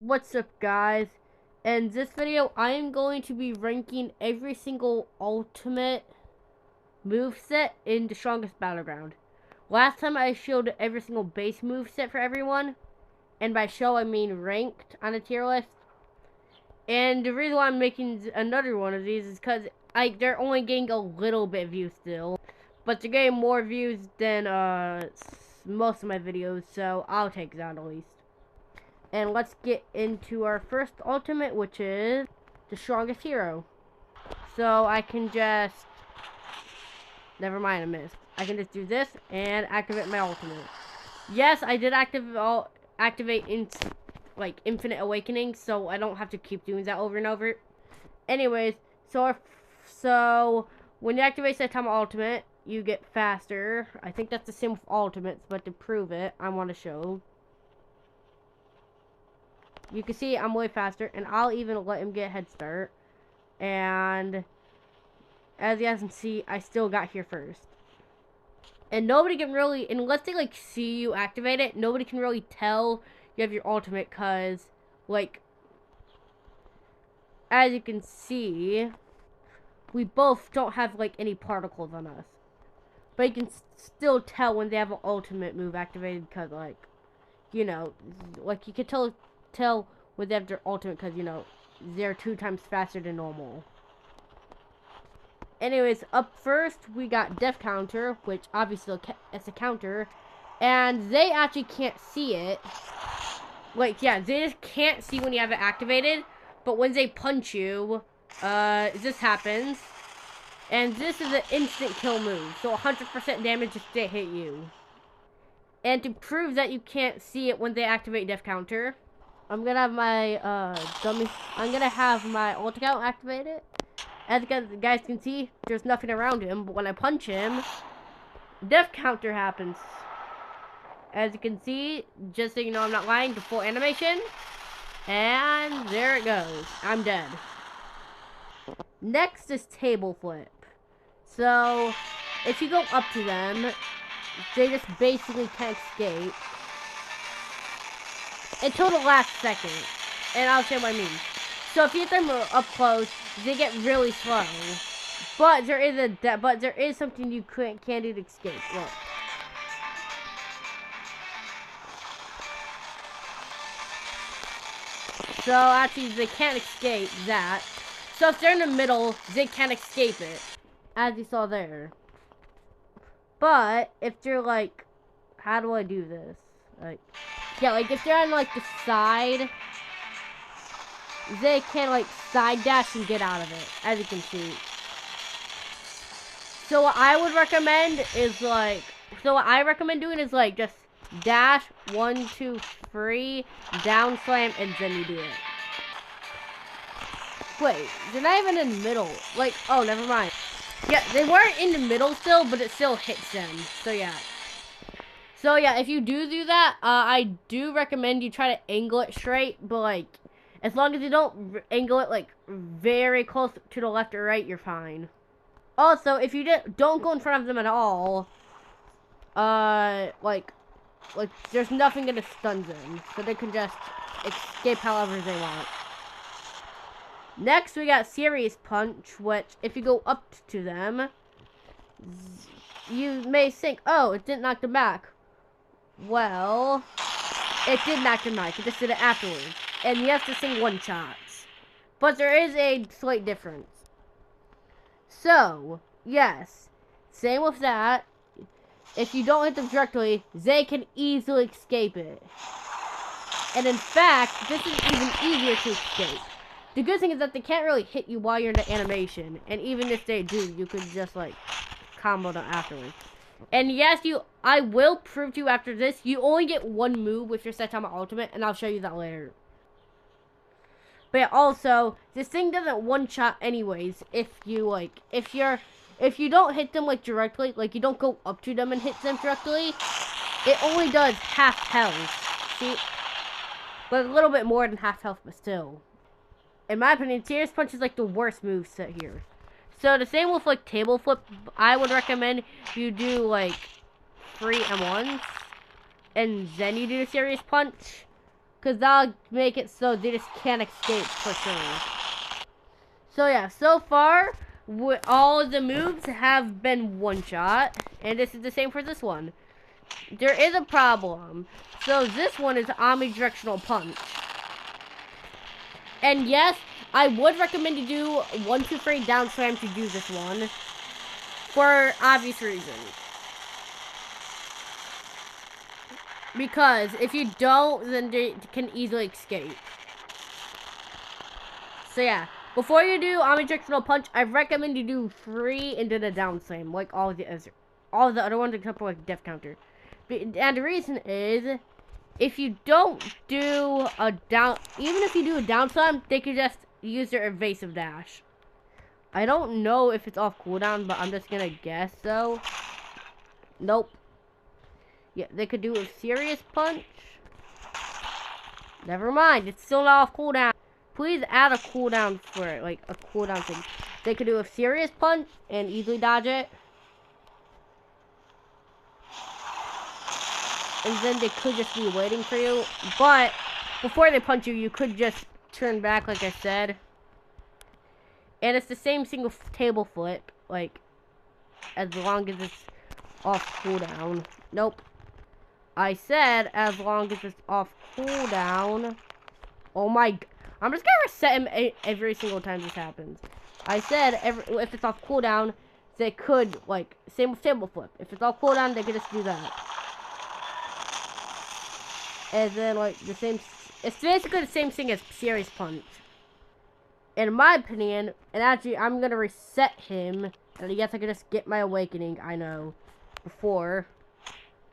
What's up, guys? In this video, I am going to be ranking every single ultimate moveset in the strongest battleground. Last time I showed every single base moveset for everyone, and by show I mean ranked on a tier list. And the reason why I'm making another one of these is because they're only getting a little bit of views still, but they're getting more views than most of my videos, so I'll take that at least. And let's get into our first ultimate, which is the strongest hero. So I can just... Never mind, I missed. I can just do this and activate my ultimate. Yes, I did activate Infinite Awakening, so I don't have to keep doing that over and over. Anyways, so when you activate Saitama Ultimate, you get faster. I think that's the same with ultimates, but to prove it, I want to show. You can see I'm way faster, and I'll even let him get a head start. And as you guys can see, I still got here first. And nobody can really, unless they see you activate it, nobody can really tell you have your ultimate, cause as you can see, we both don't have any particles on us. But you can still tell when they have an ultimate move activated, cause you can tell when they have their ultimate, because they're 2 times faster than normal. Anyways, up first we got Death Counter, which obviously it's a counter, and they actually can't see it. Yeah, they just can't see when you have it activated, but when they punch you, this happens, and this is an instant kill move, so 100% damage if they hit you. And to prove that you can't see it when they activate Death Counter, I'm gonna have my I'm gonna have my ult account activated. As you guys can see, there's nothing around him, but when I punch him, Death Counter happens. As you can see, just so you know I'm not lying, the full animation, and there it goes. I'm dead. Next is Table Flip. So if you go up to them, they just basically can't escape until the last second, and I'll show what I mean. So if you hit them up close, they get really slow. But there is something you can't do to escape. Look. So actually, they can't escape that. So if they're in the middle, they can't escape it, as you saw there. But if they're how do I do this? Yeah, if they're on the side, they can side dash and get out of it, as you can see. So what I would recommend is doing is just dash 1, 2, 3, down slam, and then you do it. Wait, they're not even in the middle. Oh, never mind. Yeah, they weren't in the middle still, but it still hits them. So yeah. So yeah, if you do that, I do recommend you try to angle it straight, but as long as you don't angle it very close to the left or right, you're fine. Also, if you don't go in front of them at all, there's nothing gonna stun them, so they can just escape however they want. Next, we got Serious Punch, which if you go up to them, you may think, oh, it didn't knock them back. Well, it did knock them back. It just did it afterwards. And you have to sing one shots. But there is a slight difference. So, yes, same with that. If you don't hit them directly, they can easily escape it. And in fact, this is even easier to escape. The good thing is that they can't really hit you while you're in the animation. And even if they do, you could just combo them afterwards. And yes, I will prove to you after this, you only get one move with your Saitama Ultimate, and I'll show you that later. But yeah, also, this thing doesn't one-shot anyways. If you don't hit them directly, you don't go up to them and hit them directly, it only does half health. See? But a little bit more than half health, but still. In my opinion, Serious Punch is the worst moveset here. So the same with Table Flip, I would recommend you do 3 M1s, and then you do the Serious Punch. because that'll make it so they just can't escape for sure. So yeah, so far, all of the moves have been one-shot, and this is the same for this one. There is a problem. So this one is omnidirectional punch. And yes, I would recommend you do 1, 2, 3 down slam to do this one. For obvious reasons. Because if you don't, then they can easily escape. So yeah, before you do omnidirectional punch, I recommend you do 3 into the down slam, like all the other ones except for like death counter. And the reason is, if you don't do a down, even if you do a down slam, they can just use their evasive dash. I don't know if it's off cooldown, but I'm just gonna guess so. Nope. Yeah, they could do a serious punch. Never mind, it's still not off cooldown. Please add a cooldown for it, like a cooldown thing. They could do a serious punch and easily dodge it. And then they could just be waiting for you. But before they punch you, you could just turn back, like I said. And it's the same single table flip, like, as long as it's off cooldown. Nope. I said as long as it's off cooldown. Oh my, I'm just gonna reset him every single time this happens. I said if it's off cooldown, they could, like, same with table flip. If it's off cooldown, they could just do that. And then, like, the same, it's basically the same thing as serious punch. In my opinion, and actually, I'm gonna reset him. And yes, I can just get my awakening, I know, before.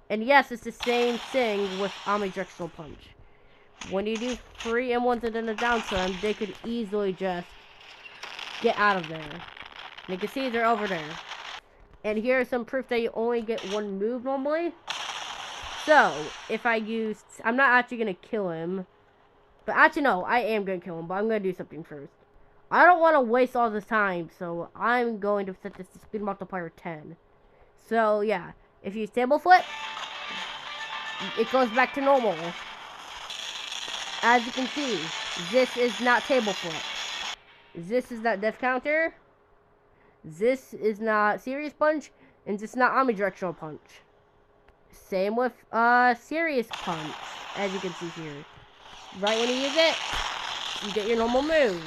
And yes, it's the same thing with omnidirectional punch. When you do 3 M1s and then a down slam, they could easily just get out of there. And you can see they're over there. And here's some proof that you only get 1 move normally. So, if I use, I'm not actually gonna kill him. But actually, no, I am gonna kill him, but I'm gonna do something first. I don't want to waste all this time, so I'm going to set this to speed multiplier 10. So, yeah. If you use table flip, it goes back to normal. As you can see, this is not table flip. This is not death counter. This is not serious punch. And this is not omnidirectional punch. Same with serious punch, as you can see here. Right when you use it, you get your normal moves.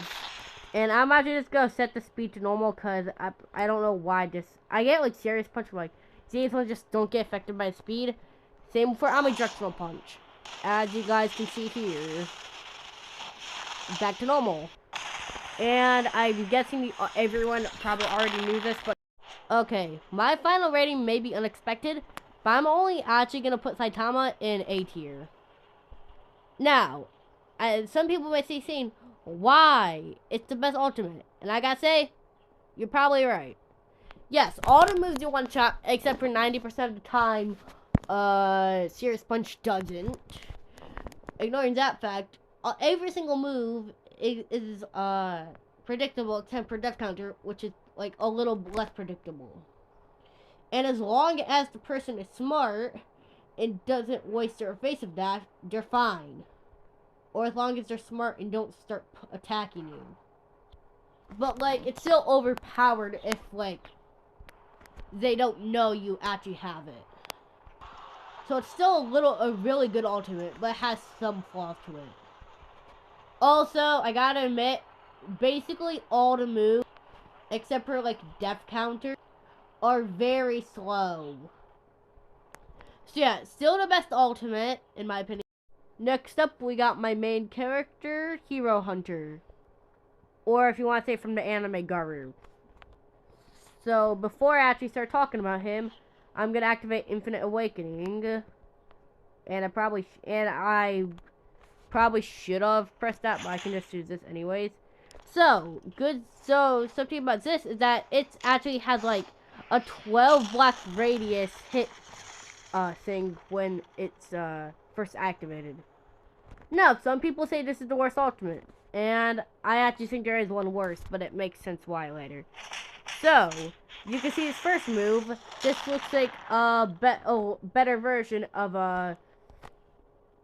And I'm actually just gonna set the speed to normal because I don't know why this. I get like serious punch, like these ones just don't get affected by speed. Same for omnidirectional punch, as you guys can see here. Back to normal. And I'm guessing everyone probably already knew this, but okay, my final rating may be unexpected, but I'm only actually gonna put Saitama in A tier. Now, some people may say, saying, why? It's the best ultimate. And I gotta say, you're probably right. Yes, all the moves do one shot, except for 90% of the time, Serious Punch doesn't. Ignoring that fact, every single move is predictable except for Death Counter, which is like a little less predictable. And as long as the person is smart and doesn't waste their evasive dash, they're fine. Or as long as they're smart and don't start attacking you. But, like, it's still overpowered if, like, they don't know you actually have it. So it's still a really good ultimate, but it has some flaws to it. Also, I gotta admit, basically all the moves, except for, like, Death Counter, are very slow. So yeah, still the best ultimate, in my opinion. Next up, we got my main character, Hero Hunter. Or if you want to say from the anime, Garu. So, before I actually start talking about him, I'm going to activate Infinite Awakening. And I probably should have pressed that, but I can just use this anyways. So, something about this is that it actually has like a 12 block radius hit thing when it's first activated. Now, some people say this is the worst ultimate, and I actually think there is one worse, but it makes sense why later. So, you can see his first move. This looks like a better version of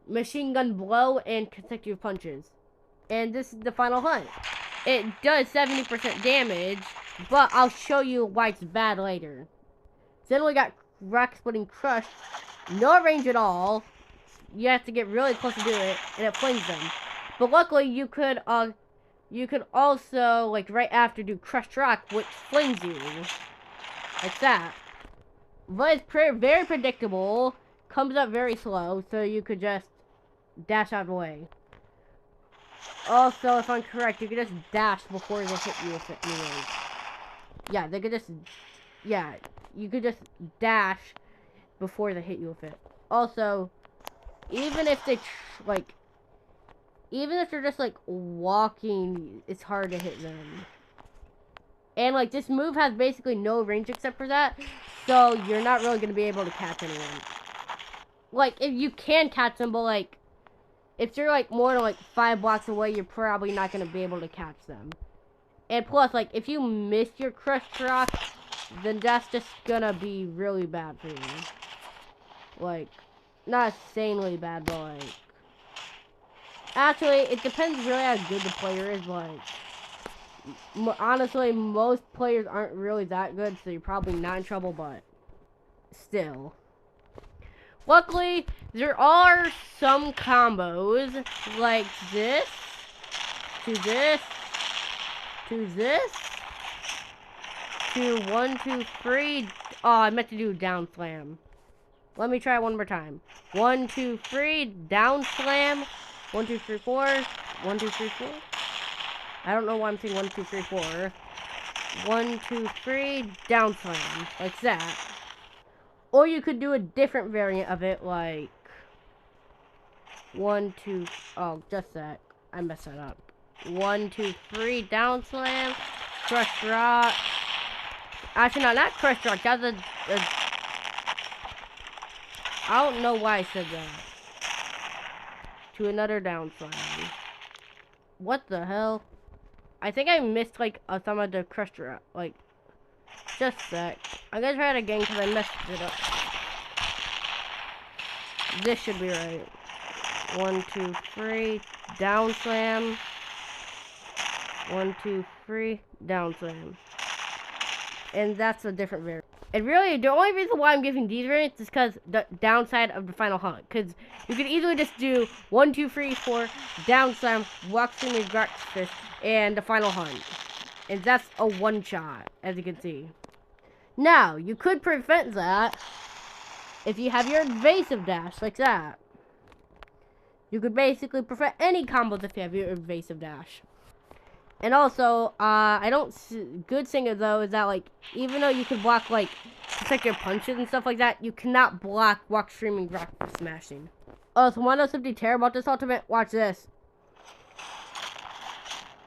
machine gun blow, and consecutive punches. And this is the final hunt. It does 70% damage, but I'll show you why it's bad later. Then we got rock splitting crush, no range at all. You have to get really close to do it, and it flings them. But luckily, you could also, like, right after do crushed rock, which flings you. Like that. But it's very predictable. Comes up very slow, so you could just dash out of the way. Also, if I'm correct, you could just dash before they hit you with it anyways. Yeah, they could just... Yeah, you could just dash before they hit you with it. Also, even if they, even if they're just, like, walking, it's hard to hit them. And, like, this move has basically no range except for that, so you're not really going to be able to catch anyone. Like, if you can catch them, but, like, if you're, like, more than, like, 5 blocks away, you're probably not going to be able to catch them. And plus, like, if you miss your crushed rock, then that's just gonna be really bad for you. Like, not insanely bad, but, like... Actually, it depends really how good the player is, but, like... Honestly, most players aren't really that good, so you're probably not in trouble, but... Still. Luckily, there are some combos, like this, to this, to this, to 1, 2, 3. Oh, I meant to do down slam. Let me try it one more time. 1, 2, 3, down slam. 1, 2, 3, 4. 1, 2, 3, 4. I don't know why I'm saying 1, 2, 3, 4. 1, 2, 3, down slam. Like that. Or you could do a different variant of it, like 1, 2. Oh, just that. I messed that up. 1, 2, 3, down slam. Crush rock. Actually, no, not crush rock. That's a I don't know why I said that. To another down slam. What the hell? I think I missed, like, some of the crush rock. Like, just a sec. I'm gonna try it again because I messed it up. This should be right. 1, 2, 3, down slam. 1, 2, 3, down slam. And that's a different variant. And really, the only reason why I'm giving these variants is because the downside of the final hunt. Because you could easily just do 1, 2, 3, 4, down slam, walk through the breakfast, and the final hunt. And that's a one-shot, as you can see. Now, you could prevent that if you have your evasive dash, like that. You could basically prevent any combos if you have your evasive dash. And also, good thing though is that, like, even though you can block, like, protect your punches and stuff like that, you cannot block walk streaming rock smashing. Oh, so wanna know something terrible about this ultimate? Watch this.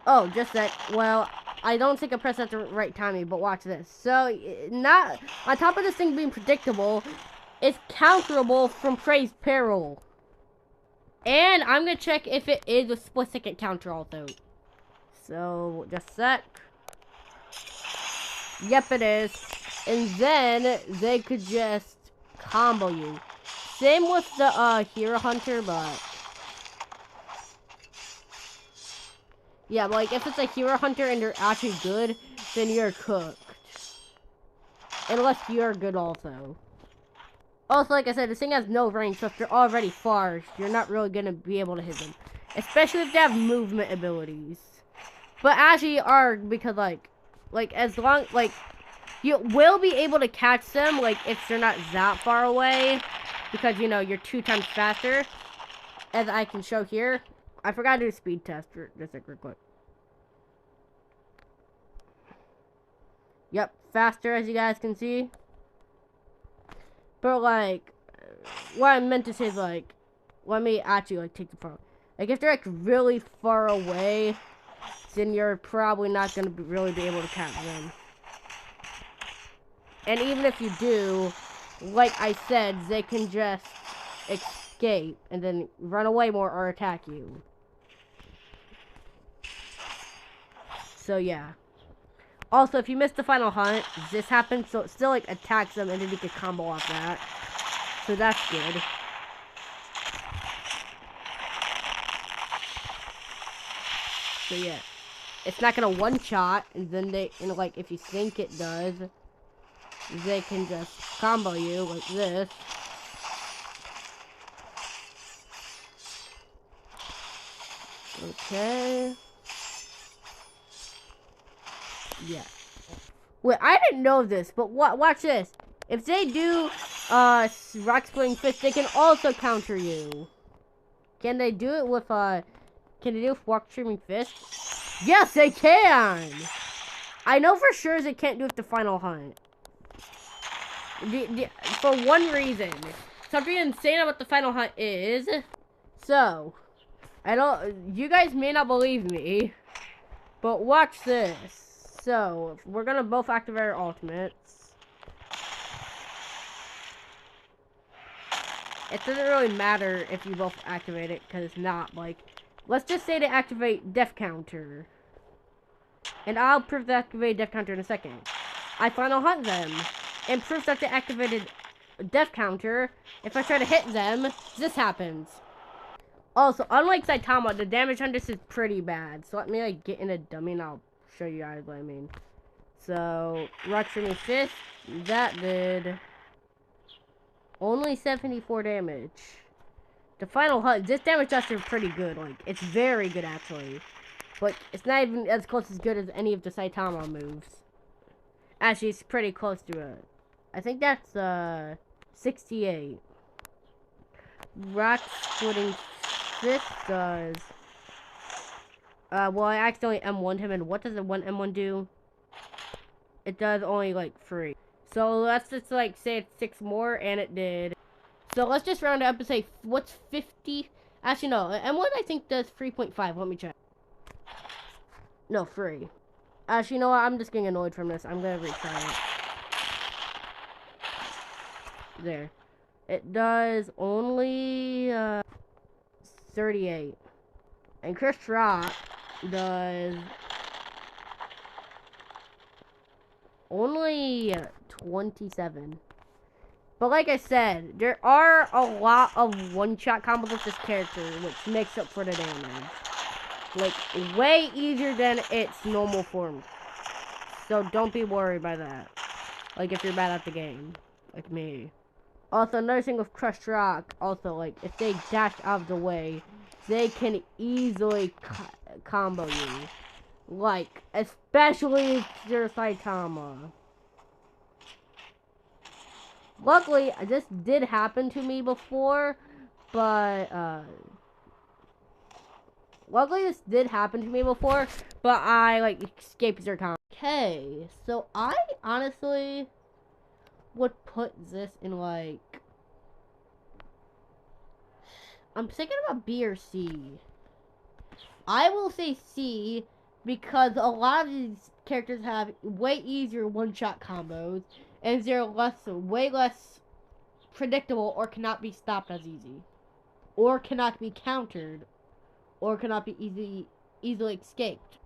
Oh, just that. Well, I don't think I pressed at the right timing, but watch this. So, not on top of this thing being predictable, it's counterable from Prey's Peril. And I'm gonna check if it is a split second counter also. So, just a sec. Yep, it is. And then they could just combo you. Same with the Hero Hunter, but yeah, like if it's a Hero Hunter and you're actually good, then you're cooked. Unless you're good also. Also, like I said, this thing has no range, so if you're already far, you're not really gonna be able to hit them. Especially if they have movement abilities. But actually are, because like as long, like, you will be able to catch them, like, if they're not that far away. Because, you know, you're 2 times faster. As I can show here. I forgot to do a speed test for just like real quick. Yep, faster as you guys can see. But, like, what I meant to say is, like, let me actually, like, take the phone. Like, if they're, like, really far away, then you're probably not going to really be able to catch them. And even if you do, like I said, they can just escape and then run away more or attack you. So, yeah. Also, if you miss the final hunt, this happens, so it still, like, attacks them, and then you can combo off that. So that's good. So yeah, it's not gonna one-shot, and then like, if you think it does, they can just combo you like this. Okay. Yeah. Wait, I didn't know this, but watch this. If they do rock splitting fist, they can also counter you. Can they do it with can they do it with rock streaming fist? Yes, they can. I know for sure they can't do it with the final hunt. For one reason. Something insane about the final hunt is, so you guys may not believe me, but watch this. So, we're gonna both activate our ultimates. It doesn't really matter if you both activate it, because it's not, like, let's just say to activate Death Counter. And I'll prove they activated Death Counter in a second. I final hunt them, and proof that they activated Death Counter, if I try to hit them, this happens. Also, unlike Saitama, the damage on this is pretty bad. So let me, like, get in a dummy and I'll show you guys what I mean. So, rock streaming fist, that did only 74 damage. The final hunt, this damage does is pretty good. Like, it's very good actually. But it's not even as close as good as any of the Saitama moves. Actually, it's pretty close to it. I think that's 68. Rock splitting fist does. Well, I accidentally M1'd him, and what does the one M1 do? It does only, like, 3. So, let's just, like, say it's 6 more, and it did. So, let's just round it up and say, what's 50? Actually, no, M1 I think does 3.5. Let me check. No, 3. Actually, you know what? I'm just getting annoyed from this. I'm gonna retry it. There. It does only, 38. And Chris Rock does only 27. But like I said, there are a lot of one-shot combos with this character, which makes up for the damage. Like, way easier than its normal form. So don't be worried by that. Like, if you're bad at the game. Like me. Also, another thing with Crushed Rock, also, like, if they dash out of the way, they can easily combo you. Like, especially if you're Saitama. Luckily, this did happen to me before, but, I, like, escaped their combo. Okay, so I honestly would put this in, like, I'm thinking about B or C. I will say C because a lot of these characters have way easier one-shot combos, and they're way less predictable, or cannot be stopped as easy, or cannot be countered, or cannot be easily escaped.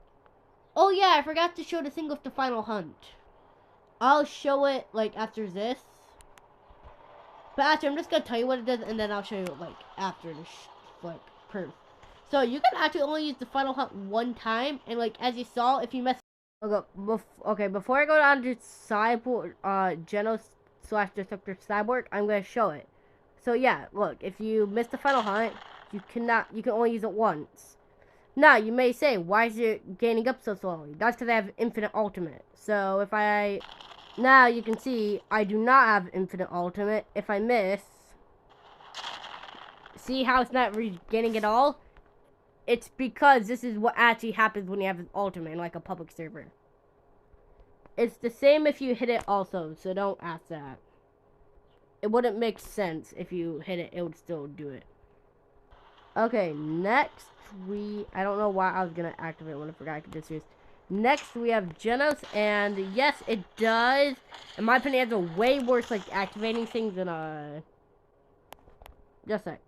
Oh yeah, I forgot to show the thing with the final hunt. I'll show it, like, after this. But actually, I'm just gonna tell you what it does, and then I'll show you, like, after the, like, proof. So, you can actually only use the final hunt one time, and, like, as you saw, if you mess... Okay, before I go down to Cyborg, Geno/Destructor Cyborg, I'm gonna show it. So, yeah, look, if you miss the final hunt, you can only use it once. Now, you may say, why is it gaining up so slowly? That's because I have infinite ultimate. So, now you can see, I do not have infinite ultimate. If I miss, see how it's not regaining it all? It's because this is what actually happens when you have an ultimate in, like, a public server. It's the same if you hit it also, so don't ask that. It wouldn't make sense if you hit it, it would still do it. Okay, next I don't know why I was gonna activate when I forgot I could just use. Next we have Genos, and yes, it does. In my opinion, it has a way worse, like, activating things than just a sec.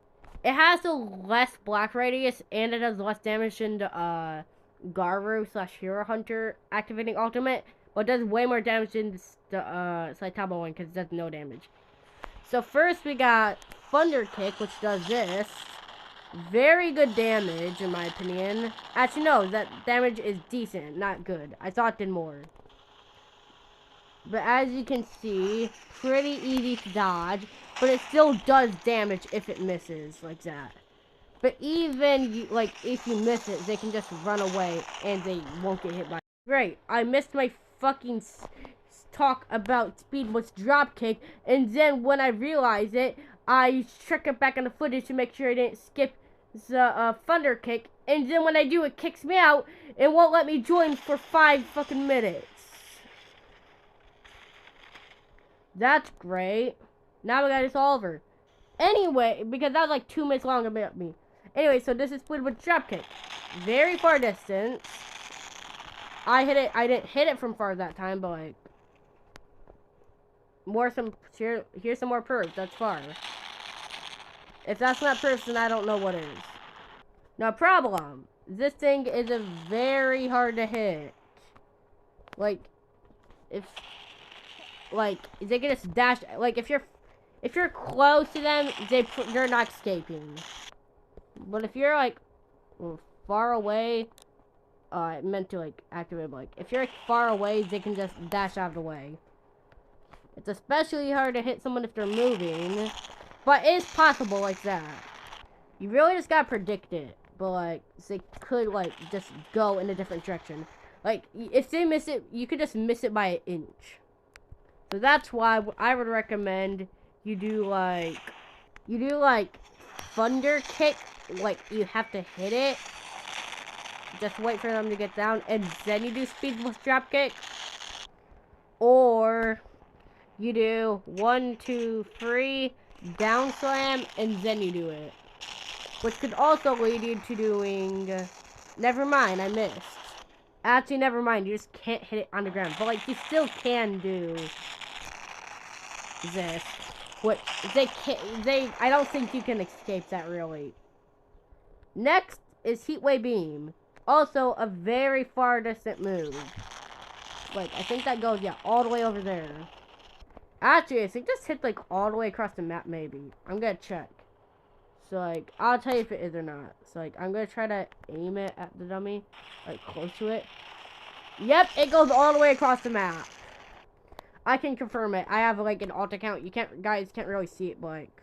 It has a less black radius, and it has less damage than the Garu/Hero Hunter activating ultimate, but it does way more damage than the Saitama one because it does no damage. So first we got Thunder Kick, which does this. Very good damage, in my opinion. Actually, no, that damage is decent, not good. I thought it did more. But as you can see, pretty easy to dodge, but it still does damage if it misses, like that. But even, like, if you miss it, they can just run away, and they won't get hit by it. Great, I missed my fucking talk about speed was dropkick, and then when I realized it, I check it back on the footage to make sure I didn't skip the thunder kick, and then when I do, it kicks me out, it won't let me join for 5 fucking minutes. That's great. Now we got this all over. Anyway, because that was like 2 minutes long about me. Anyway, so this is split with dropkick. Very far distance. I hit it. I didn't hit it from far that time, but like here's some more proofs. That's far. If that's not proof, then I don't know what is. Now, problem. This thing is a very hard to hit. Like, if they can just dash. Like, if you're close to them, they're not escaping. But if you're like far away, I meant to like activate. Like, if you're far away, they can just dash out of the way. It's especially hard to hit someone if they're moving, but it is possible like that. You really just gotta predict it. But like, they could like just go in a different direction. Like, if they miss it, you could just miss it by an inch. So that's why I would recommend you do like thunder kick. Like, you have to hit it. Just wait for them to get down, and then you do speed plus drop kick. Or you do 1, 2, 3 down slam, and then you do it. Which could also lead you to doing... never mind, I missed. Actually, never mind. You just can't hit it on the ground. But, like, you still can do this. Which, I don't think you can escape that, really. Next is Heatwave Beam. Also, a very far distant move. Like, I think that goes, yeah, all the way over there. Actually, I think this hits, like, all the way across the map, maybe. I'm gonna check. So, like, I'll tell you if it is or not. So, like, I'm gonna try to aim it at the dummy, like, close to it. Yep, it goes all the way across the map. I can confirm it. I have, like, an alt account. Guys can't really see it, but, like...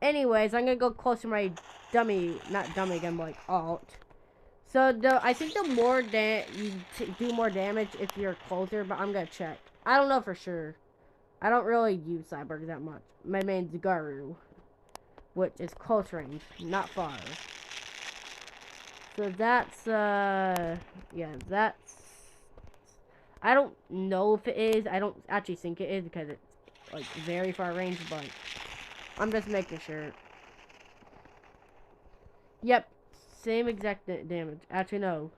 Anyways, I'm gonna go close to my dummy, not dummy again, but, like, alt. So, I think the more you do more damage if you're closer, but I'm gonna check. I don't know for sure. I don't really use Cyborg that much. My main's Garu, which is close range, not far. So that's, yeah, that's... I don't know if it is. I don't actually think it is because it's, like, very far range, but I'm just making sure. Yep, same exact damage. Actually, no.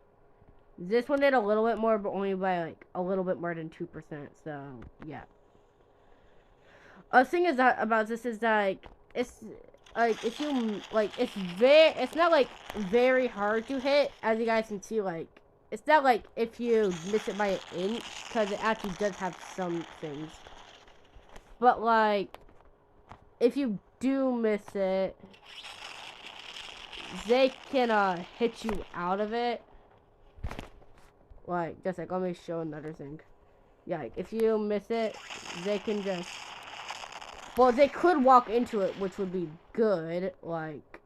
This one did a little bit more, but only by, like, a little bit more than 2%, so, yeah. The thing is that about this is that, like, it's, like, if you, like, it's not, like, very hard to hit, as you guys can see, like, it's not, like, if you miss it by an inch, because it actually does have some things. But, like, if you do miss it, they can, hit you out of it. Like, just like, let me show another thing. Yeah, like, if you miss it, they can just... Well, they could walk into it, which would be good. Like,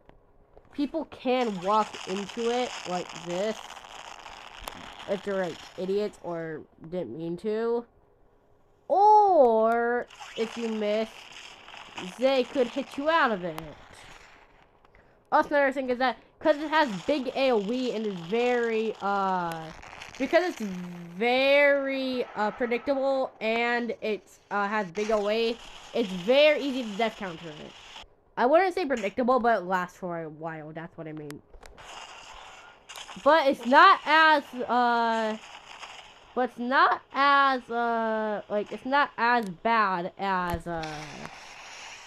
people can walk into it like this. If they're, like, idiots or didn't mean to. Or, if you miss, they could hit you out of it. Also, another thing is that, because it has big AoE and is very, because it's very predictable and it has big AoE, it's very easy to death counter it. I wouldn't say predictable, but it lasts for a while. That's what I mean. But it's not as like, it's not as bad as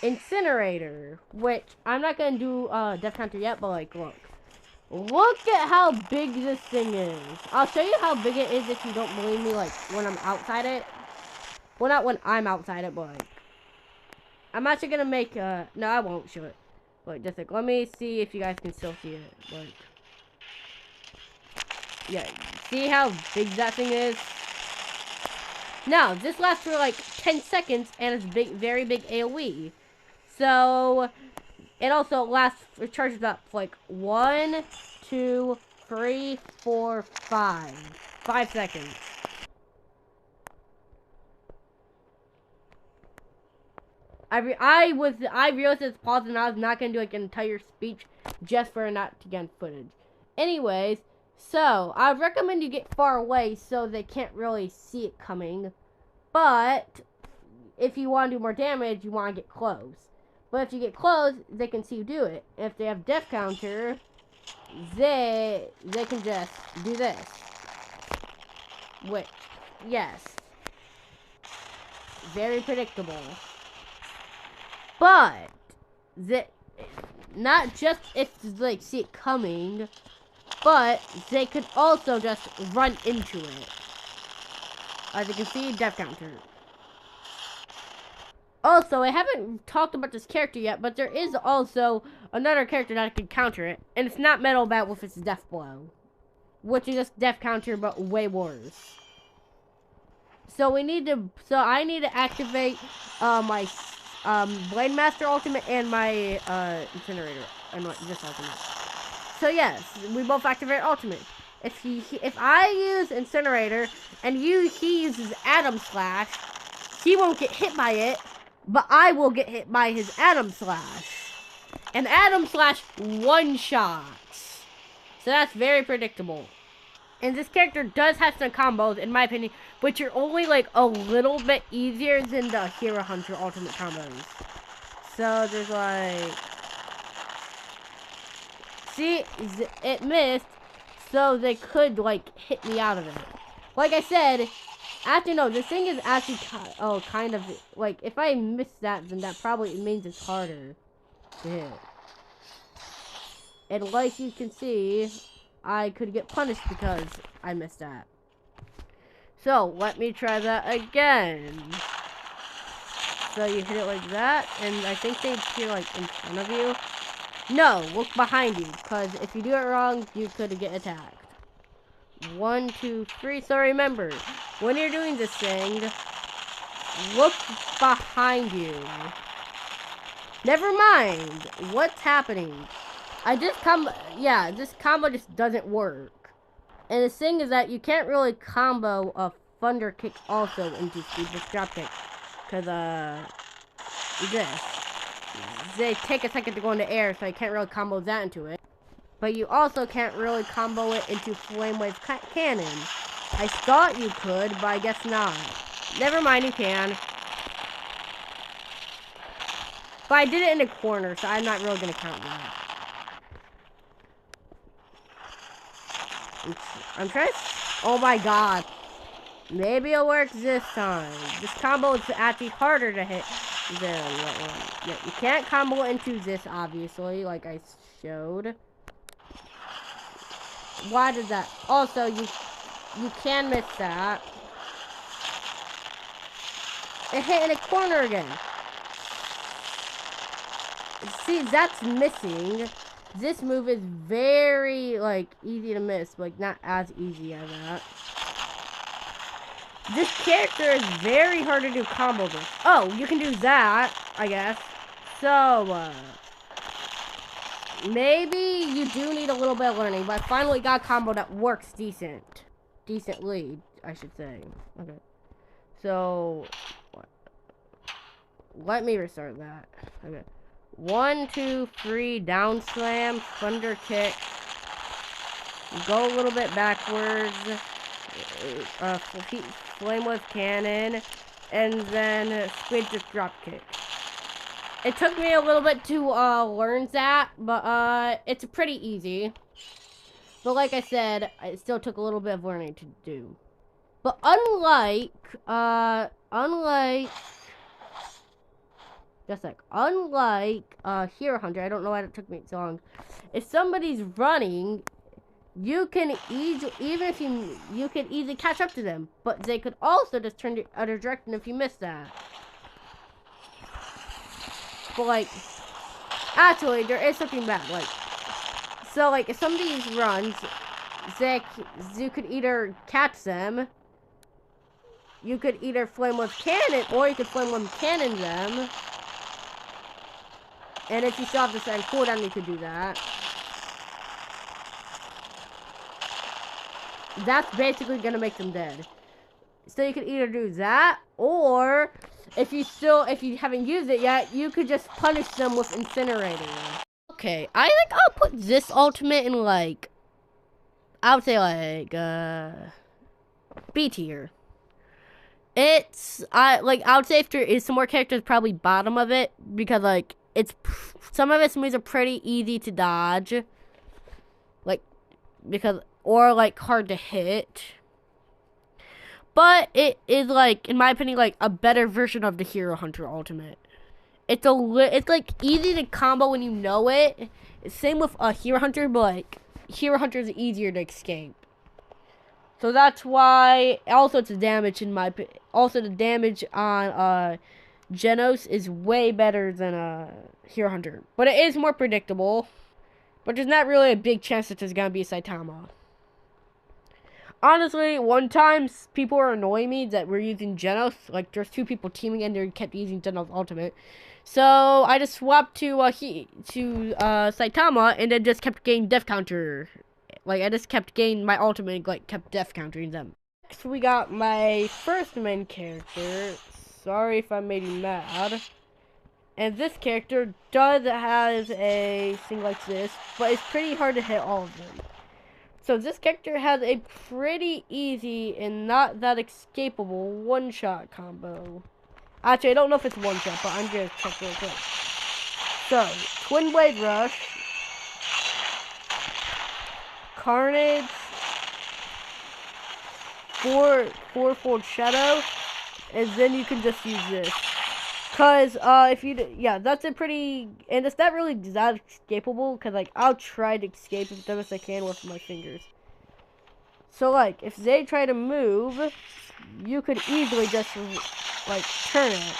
Incinerator, which I'm not gonna do death counter yet, but like, look at how big this thing is. I'll show you how big it is if you don't believe me, like, when I'm outside it. Well, not when I'm outside it, but like, I'm actually gonna make no, I won't show it. Wait, just like, let me see if you guys can still see it. Like, yeah, see how big that thing is? Now, this lasts for like 10 seconds and it's big, very big AoE. So, it also lasts, it charges up for like 1, 2, 3, 4, 5. 5 seconds. I realized it's paused and I was not gonna do like an entire speech just for not to get footage. Anyways, so I would recommend you get far away so they can't really see it coming. But if you want to do more damage, you want to get close. But if you get close, they can see you do it. If they have death counter, they can just do this. Which, yes, very predictable. But not just if they see it coming, but they could also just run into it. As you can see, death counter. Also, I haven't talked about this character yet, but there is also another character that can counter it, and it's not Metal Bat with its death blow, which is just death counter but way worse. So I need to activate my Blade Master ultimate and my Incinerator and this ultimate. So yes, we both activate ultimate. If I use Incinerator and he uses Atom Slash, he won't get hit by it, but I will get hit by his Atom Slash. And Atom Slash one-shots. So that's very predictable. And this character does have some combos, in my opinion, which are only like a little bit easier than the Hero Hunter ultimate combos. So there's like... See, it missed, so they could like hit me out of it. Like I said, actually no, this thing is actually kind of like, if I miss that, then that probably means it's harder to hit. And like you can see, I could get punished because I missed that. So, let me try that again. So you hit it like that, and I think they appear like in front of you. No, look behind you, because if you do it wrong, you could get attacked. 1, 2, 3. So remember, when you're doing this thing, look behind you. Never mind what's happening. This combo just doesn't work. And the thing is that you can't really combo a Thunder Kick also into this drop kick. Because, they take a second to go in the air, so you can't really combo that into it. But you also can't really combo it into Flame Wave Cannon. I thought you could, but I guess not. Never mind, you can. But I did it in a corner, so I'm not really going to count that. I'm trying to... Oh my god. Maybe it works this time. This combo is actually harder to hit than that one. Yeah, you can't combo into this, obviously, like I showed. Why did that? Also, you can miss that. It hit in a corner again. See, that's missing. This move is very, like, easy to miss, but, like, not as easy as that. This character is very hard to do combo with. Oh, you can do that, I guess. So, maybe you do need a little bit of learning, but I finally got a combo that works decently, I should say. Okay. So, let me restart that. Okay. 1, 2, 3, down slam, thunder kick. Go a little bit backwards. Flame Wave Cannon, and then Squid just drop kick. It took me a little bit to learn that, but it's pretty easy. But like I said, it still took a little bit of learning to do. But unlike Hero Hunter, I don't know why it took me so long. If somebody's running, you can easily catch up to them, but they could also just turn the other direction if you miss that. But like, Actually, there is something bad. Like, so, like, if some of these runs, you could either catch them, you could either flame with cannon, or you could flame with cannon them. And if you still have the same cooldown, you could do that. That's basically gonna make them dead. So you could either do that, or if you haven't used it yet, you could just punish them with incinerating. Okay, I think I'll put this ultimate in, like, I would say, like, B tier. I would say if there is some more characters, probably bottom of it, because, like, some of its moves are pretty easy to dodge, like, or, like, hard to hit. But it is, like, in my opinion, like, a better version of the Hero Hunter ultimate. It's like easy to combo when you know it. Same with Hero Hunter, but, like, Hero Hunter is easier to escape. So that's why. Also, it's the damage also the damage on Genos is way better than Hero Hunter, but it is more predictable. But there's not really a big chance that there's gonna be a Saitama. Honestly, one time people were annoying me that we're using Genos. Like, there's two people teaming and they kept using Genos Ultimate. So I just swapped to Saitama and then just kept getting death counter. Like, I just kept getting my ultimate, like, kept death countering them. Next, we got my first main character. Sorry if I made you mad. And this character does have a thing like this, but it's pretty hard to hit all of them. So this character has a pretty easy and not that escapable one-shot combo. Actually, I don't know if it's one-shot, but I'm gonna check real quick. So, Twin Blade Rush, Carnage, Fourfold Shadow, and then you can just use this. Cause that's a pretty, and it's not really that escapable. Cause, like, I'll try to escape as best I can with my fingers. So, like, if they try to move, you could easily just, like, turn it.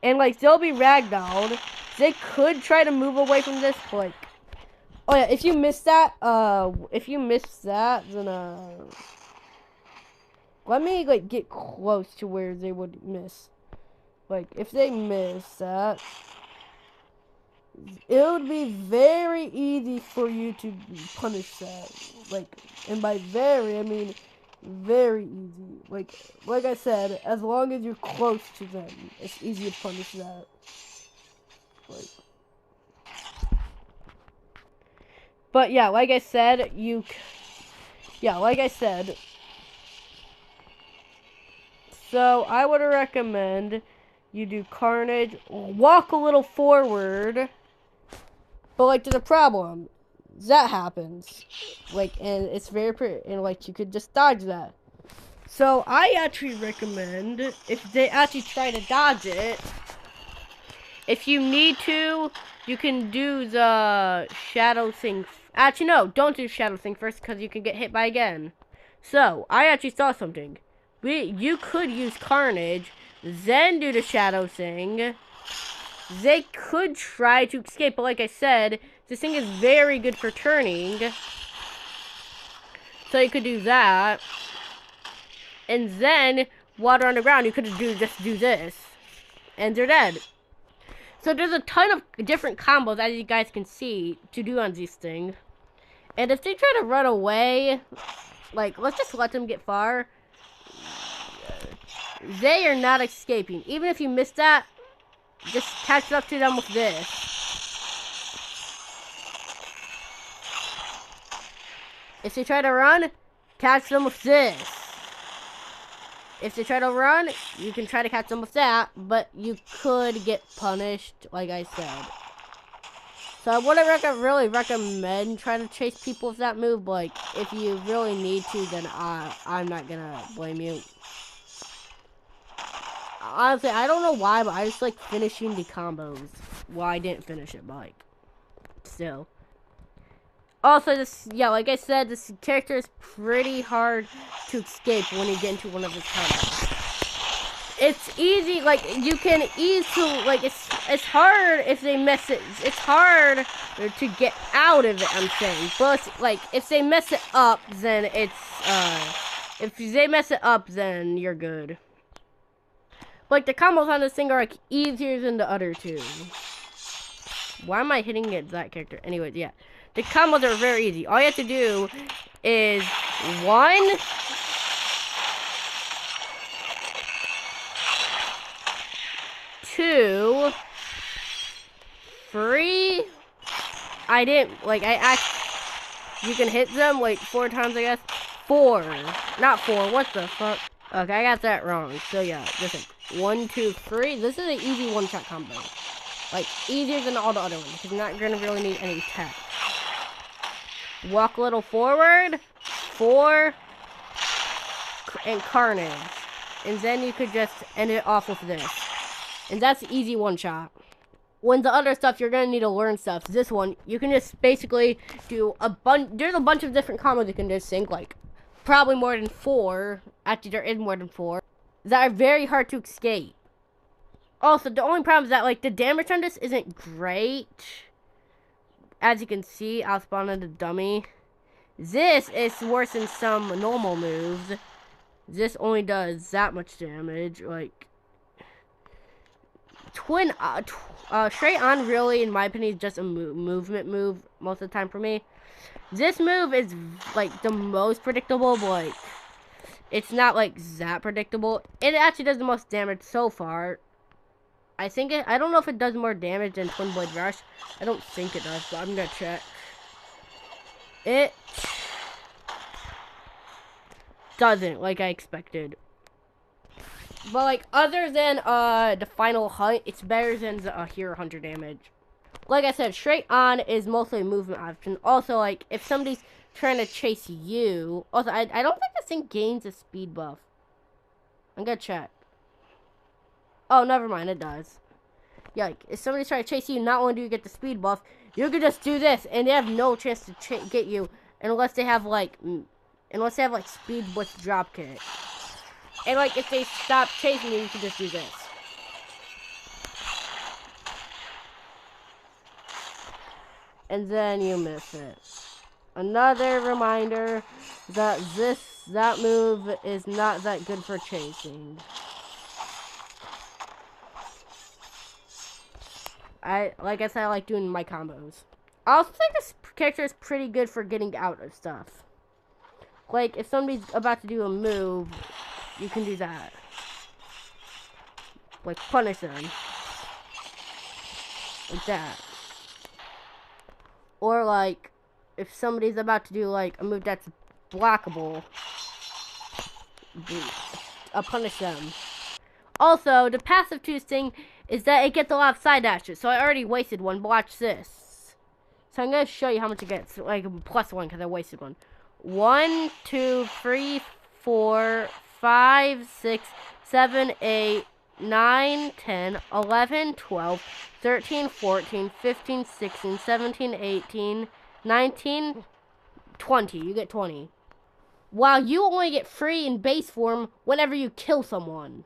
And, like, they'll be ragdolled. They could try to move away from this, but, like, oh yeah, if you miss that, then, let me, like, get close to where they would miss. Like, if they miss that, it would be very easy for you to punish that. Like, and by very, I mean very easy. Like I said, as long as you're close to them, it's easy to punish that. But yeah, like I said, so I would recommend you do Carnage, walk a little forward, but, like, there's a problem. That happens, like, and it's very pretty, and, like, you could just dodge that. So I actually recommend, if they actually try to dodge it, if you need to, you can do the Shadow thing. Actually, no, don't do Shadow thing first, because you can get hit by again. So I actually saw something. You could use Carnage, then do the Shadow thing. They could try to escape, but like I said, this thing is very good for turning. So you could do that. And then, while they're on the ground, you could just do this. And they're dead. So there's a ton of different combos, as you guys can see, to do on these things. And if they try to run away, like, let's just let them get far. They are not escaping. Even if you miss that, just catch up to them with this. If they try to run, catch them with this. If they try to run, you can try to catch them with that, but you could get punished, like I said. So I wouldn't really recommend trying to chase people with that move, but, like, if you really need to, then I'm not gonna blame you. Honestly, I don't know why, but I just like finishing the combos. Well, I didn't finish it, but, like, still. Also, like I said, this character is pretty hard to escape when you get into one of his combos. it's easy, like, you can easily, like, it's hard if they mess it, it's hard to get out of it, I'm saying, but, like, if they mess it up, then it's, if they mess it up, then you're good. Like, the combos on this thing are, like, easier than the other two. Why am I hitting it that character? Anyways, yeah. The combos are very easy. All you have to do is 1, 2, 3. I didn't, like, you can hit them, like, 4 times, I guess. 4. Not 4. What the fuck? Okay, I got that wrong. So, yeah, listen. 1, 2, 3. This is an easy one-shot combo. Like, easier than all the other ones, because you're not going to really need any tech. Walk a little forward. 4. And carnage. And then you could just end it off with this. And that's easy one-shot. When the other stuff, you're going to need to learn stuff. This one, you can just basically do there's a bunch of different combos you can just sync, like, probably more than 4. Actually, there is more than 4. That are very hard to escape. Also, the only problem is that, like, the damage on this isn't great. As you can see, I'll spawn in the dummy. This is worse than some normal moves. This only does that much damage. Like, straight on, really, in my opinion, is just a movement move most of the time for me. This move is, like, the most predictable, but, like, it's not, like, that predictable. It actually does the most damage so far. I don't know if it does more damage than Twin Blade Rush. I don't think it does, but I'm gonna check. It doesn't, like I expected. But, like, other than, the final hunt, it's better than the Hero Hunter damage. Like I said, straight on is mostly a movement option. Also, like, if somebody's trying to chase you... Also, I don't think this thing gains a speed buff. I'm gonna check. Oh, never mind, it does. Yeah, like, if somebody's trying to chase you, not only do you get the speed buff, you can just do this, and they have no chance to get you, unless they have, like, speed blitz drop kick. And, like, if they stop chasing you, you can just do this. And then you miss it. Another reminder that that move is not that good for chasing. Like I said, I like doing my combos. I also think this character is pretty good for getting out of stuff. Like, if somebody's about to do a move, you can do that. Like, punish them. Like that. Or, like, if somebody's about to do, like, a move that's blockable, punish them. Also, the passive to this thing is that it gets a lot of side dashes. So I already wasted one, but watch this. So I'm going to show you how much it gets. Like, +1, because I wasted one. 1, 2, 3, 4, 5, 6, 7, 8, 9, 10, 11, 12, 13, 14, 15, 16, 17, 18, 19, 20. You get 20. While you only get free in base form whenever you kill someone.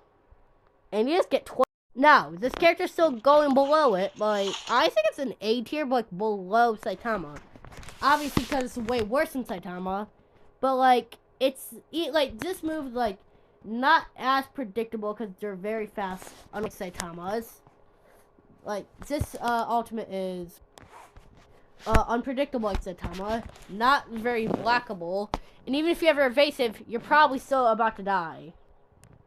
And you just get 20. Now, this character's still going below it, but like, I think it's an A tier, but like below Saitama. Obviously, because it's way worse than Saitama. But like, like, this move is like not as predictable because they're very fast, unlike Saitama's. Like, this ultimate is unpredictable like Saitama, not very blockable, and even if you have evasive, you're probably still about to die.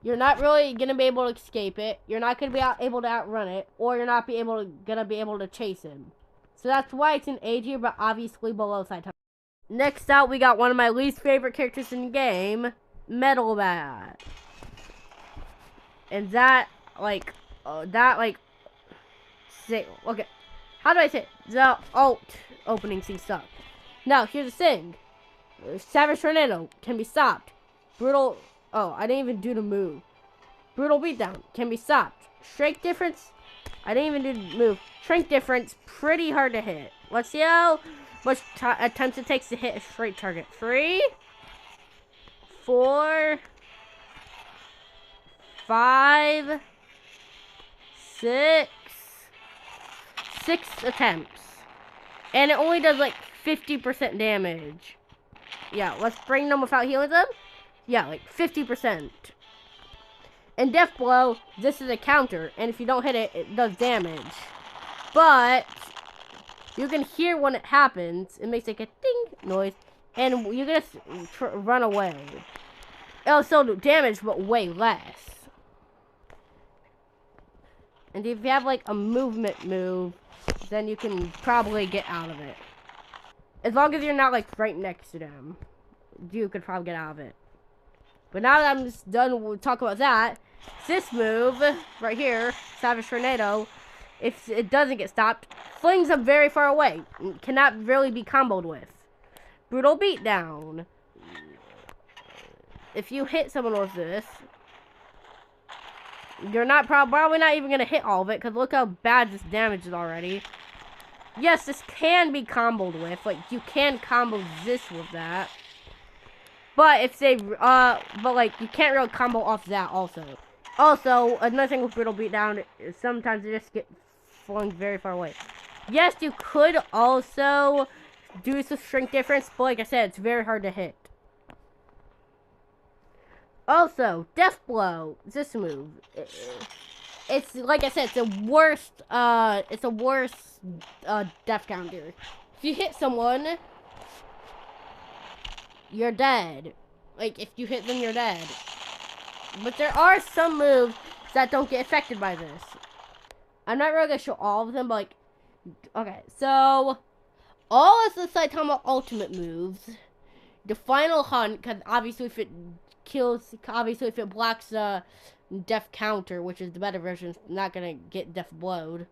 You're not really gonna be able to escape it. You're not gonna be able to outrun it, or you're not gonna be able to chase him. So that's why it's an A tier, but obviously below Saitama. Next out, we got one of my least favorite characters in the game, Metal Bat. And that, like, say, okay, how do I say it? The alt opening scene stuff. Now, here's the thing. Savage Tornado can be stopped. Brutal, oh, I didn't even do the move. Brutal Beatdown can be stopped. Strength difference, I didn't even do the move. Strength difference, pretty hard to hit. Let's see how much attempts it takes to hit a straight target. 3, 4, 5, 6 attempts. And it only does like 50% damage. Yeah, let's bring them without healing them. Yeah, like 50%. And Death Blow, this is a counter. And if you don't hit it, it does damage. But you can hear when it happens. It makes like a ding noise. And you're going to run away. It'll still do damage, but way less. And if you have like a movement move, then you can probably get out of it. As long as you're not like right next to them, you could probably get out of it. But now that I'm just done, we'll talk about that. This move right here, Savage Tornado, if it doesn't get stopped, flings them very far away. Cannot really be comboed with. Brutal Beatdown. If you hit someone with this, you're not probably not even gonna hit all of it, because look how bad this damage is already. Yes, this can be comboed with. Like, you can combo this with that. But if they, but like, you can't really combo off that also. Also, another thing with Brittle Beatdown is sometimes they just get flung very far away. Yes, you could also do some strength difference, but like I said, it's very hard to hit. Also, Death Blow, this move. It's like I said, it's a worst death counter. If you hit someone, you're dead. Like, if you hit them, you're dead. But there are some moves that don't get affected by this. I'm not really gonna show all of them, but like, okay, so all of the Saitama ultimate moves, the final hunt, because obviously if it kills, obviously if it blocks the death counter, which is the better version, it's not gonna get death blowed.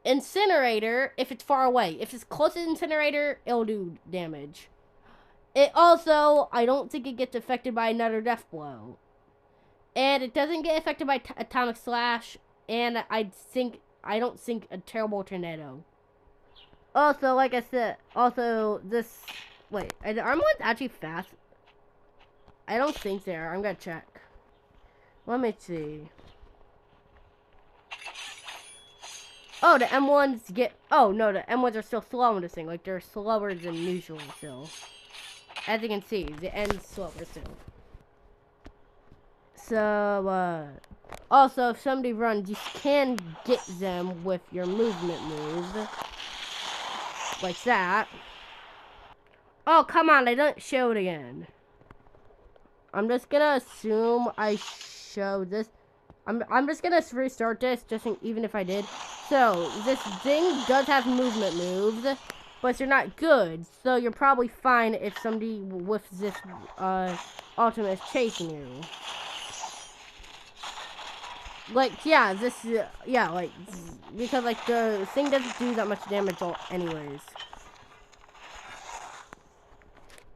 Incinerator, if it's far away. If it's close to Incinerator, it'll do damage. It also, I don't think it gets affected by another death blow. And it doesn't get affected by Atomic Slash, and I don't think a Terrible Tornado. Also, like I said, also this, wait, are the arm ones actually fast? I don't think they are. I'm gonna check. Let me see. Oh, the M1s get... Oh, no, the M1s are still slow in this thing. Like, they're slower than usual still. As you can see, the end's slower still. So, also, if somebody runs, you can get them with your movement move. Like that. Oh, come on, I didn't show it again. I'm just gonna assume I showed this. I'm just gonna restart this, just even if I did. So, this thing does have movement moves, but they're not good. So, you're probably fine if somebody with this, ultimate is chasing you. Like, yeah, this, yeah, like, because, like, the thing doesn't do that much damage anyways.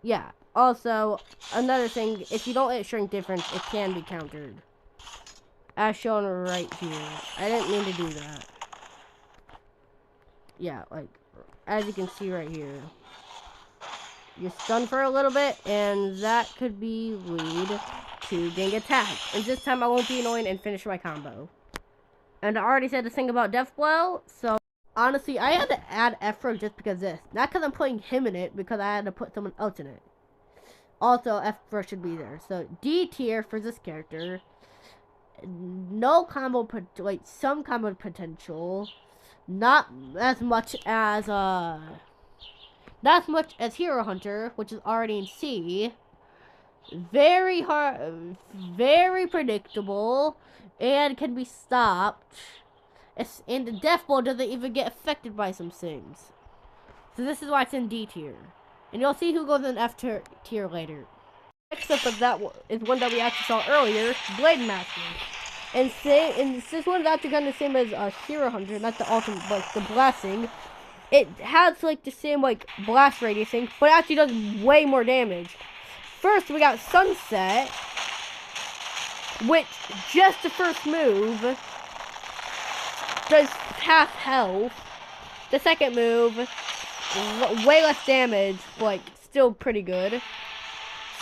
Yeah, also, another thing, if you don't hit Shrink Difference, it can be countered. As shown right here. I didn't mean to do that. Yeah, like, as you can see right here. You're stunned for a little bit, and that could be lead to getting attacked. And this time I won't be annoying and finish my combo. And I already said the thing about Death Blow, so honestly, I had to add effort just because of this. Not because I'm putting him in it, because I had to put someone else in it. Also, effort should be there. So, D tier for this character. No combo, like, some combo potential. Not as much as Hero Hunter, which is already in C. Very hard, very predictable, and can be stopped. And the Death Blow doesn't even get affected by some things. So this is why it's in D tier. And you'll see who goes in F tier later. Next up of that is one that we actually saw earlier, Blade Master. And this one's actually kind of the same as Hero Hunter, not the ultimate, but the blasting. It has like the same like blast radius thing, but it actually does way more damage. First, we got Sunset, which just the first move does half health. The second move, way less damage, but like still pretty good.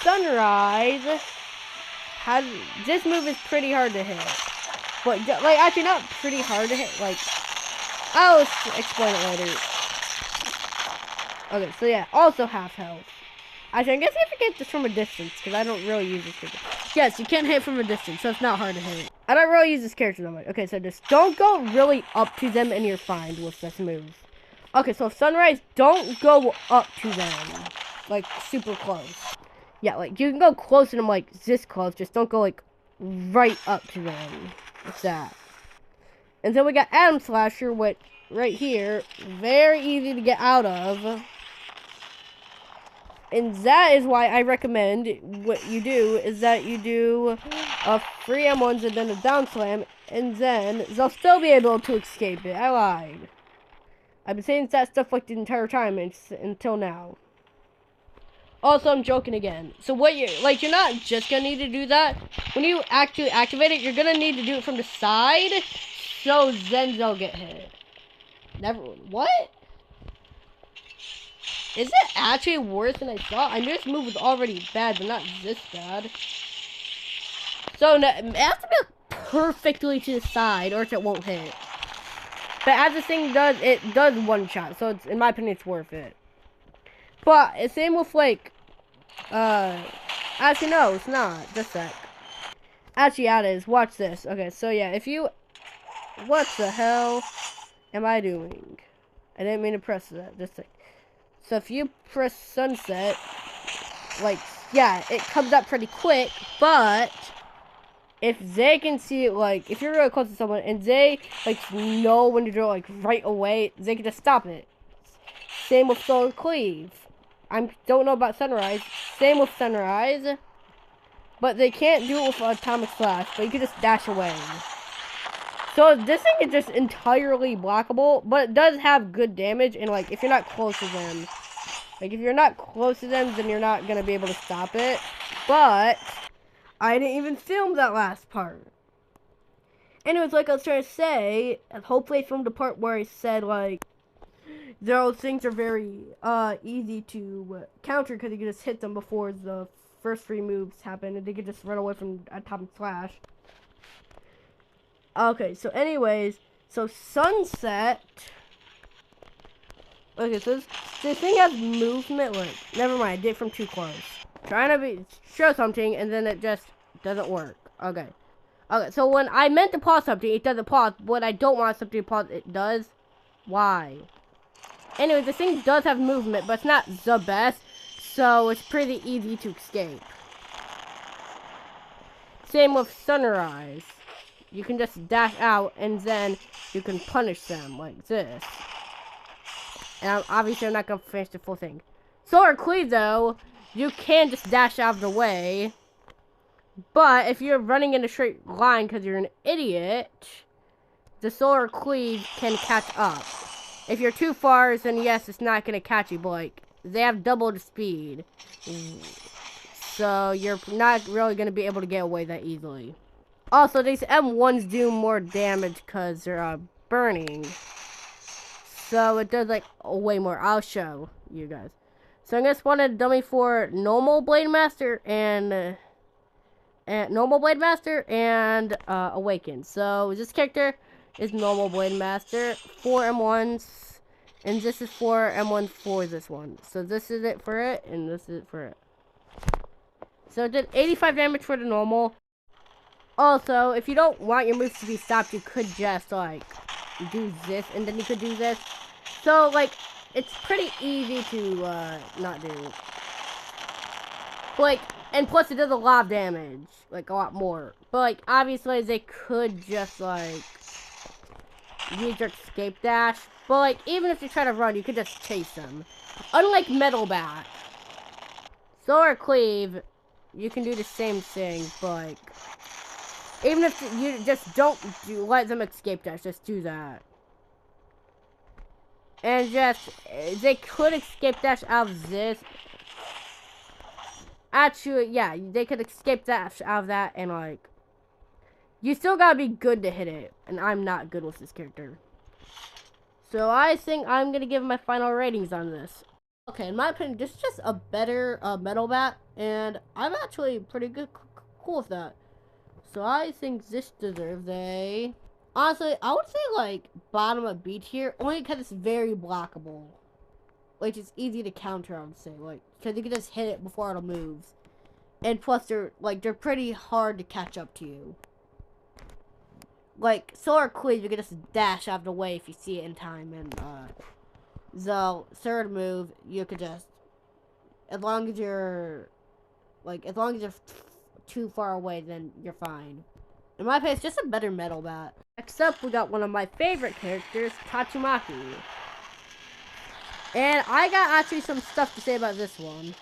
Sunrise this move is pretty hard to hit. But, like, actually not pretty hard to hit. Like, I'll explain it later. Okay, so yeah, also half health. Actually, I guess you have to get this from a distance, because I don't really use this character. Yes, you can't hit from a distance, so it's not hard to hit. I don't really use this character that much. Okay, so just don't go really up to them, and you're fine with this move. Okay, so Sunrise, don't go up to them. Like, super close. Yeah, like, you can go close to them, like, this close. Just don't go, like, right up to them. What's that? And then we got Atom Slasher, which, right here, very easy to get out of. And that is why I recommend what you do is that you do a free M1s and then a down slam, and then they'll still be able to escape it. I lied. I've been saying that stuff like the entire time until now. Also, I'm joking again. So what you're not just gonna need to do that. When you actually activate it, you're gonna need to do it from the side, so then they'll get hit. Never. What? Is it actually worse than I thought? I knew this move was already bad, but not this bad. So, no, it has to be perfectly to the side, or else it won't hit. But as this thing does, it does one shot, so it's, in my opinion, it's worth it. But, same with, like, actually, no, it's not. Just a sec. Actually, yeah, it is. Watch this. Okay, so, yeah, if you... What the hell am I doing? I didn't mean to press that. Just a sec. So if you press sunset, like, yeah, it comes up pretty quick, but if they can see it, like, if you're really close to someone and they, like, know when to do it, like, right away, they can just stop it. Same with Solar Cleave. I don't know about Sunrise. Same with Sunrise, but they can't do it with Atomic Slash, but you can just dash away. So this thing is just entirely blockable, but it does have good damage, and like if you're not close to them, then you're not gonna be able to stop it. But I didn't even film that last part. Anyways, like I was trying to say, hopefully I filmed the part where I said like those things are very easy to counter because you can just hit them before the first 3 moves happen, and they can just run away from Atomic Slash. Okay, so anyways, so Sunset. Okay, so this thing has movement. Like, never mind, I did it from too close. Trying to show something, and then it just doesn't work. Okay. Okay, so when I meant to pause something, it doesn't pause. When I don't want something to pause, it does. Why? Anyway, this thing does have movement, but it's not the best, so it's pretty easy to escape. Same with Sunrise. You can just dash out, and then you can punish them like this. And obviously, I'm not going to finish the full thing. Solar Cleave, though, you can just dash out of the way. But if you're running in a straight line because you're an idiot, the Solar Cleave can catch up. If you're too far, then yes, it's not going to catch you, but like, they have double the speed. So you're not really going to be able to get away that easily. Also, these M1s do more damage because they're burning. So it does like way more. I'll show you guys. So I'm going to spawn a dummy for normal Blade Master and Awaken. So this character is normal Blade Master, 4 M1s, and this is 4 M1s for this one. So this is it for it, and this is it for it. So it did 85 damage for the normal. Also, if you don't want your moves to be stopped, you could just like do this, and then you could do this. So like, it's pretty easy to not do. Like, and plus it does a lot of damage, like a lot more. But like, obviously they could just like use your escape dash. But like, even if you try to run, you could just chase them. Unlike Metal Bat, Solar Cleave, you can do the same thing, but like, even if you just don't let them escape dash, just do that. And just, they could escape dash out of this. Actually, yeah, they could escape dash out of that, and like, you still gotta be good to hit it. And I'm not good with this character. So I think I'm gonna give my final ratings on this. Okay, in my opinion, this is just a better Metal Bat, and I'm actually pretty good, cool with that. So I think this deserves a... Honestly, I would say, like, bottom of B tier, only because it's very blockable. Like, it's easy to counter, I would say. Like, because you can just hit it before it moves. And plus, they're pretty hard to catch up to you. Like, Solar Quiz, you can just dash out of the way if you see it in time. And, the third move, you could just... As long as you're too far away, then you're fine. In my opinion, it's just a better metal bat. Next up, we got one of my favorite characters, Tatsumaki. And I got actually some stuff to say about this one.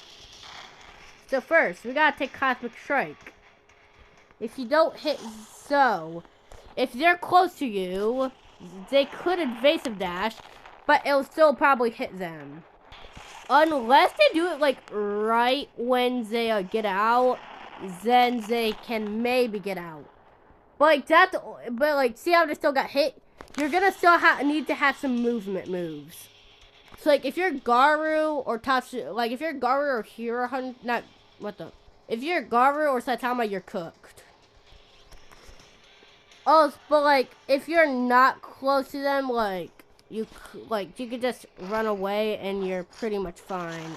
So first, we gotta take Cosmic Strike. If you don't hit if they're close to you, they could evasive dash, but it'll still probably hit them. Unless they do it, like, right when they get out, then they can maybe get out. But, like, see how they still got hit? You're gonna still need to have some movement moves. So, like, if you're Garu or if you're Garu or Hero Hunter, if you're Garu or Saitama, you're cooked. Oh, but, like, if you're not close to them, you could just run away and you're pretty much fine.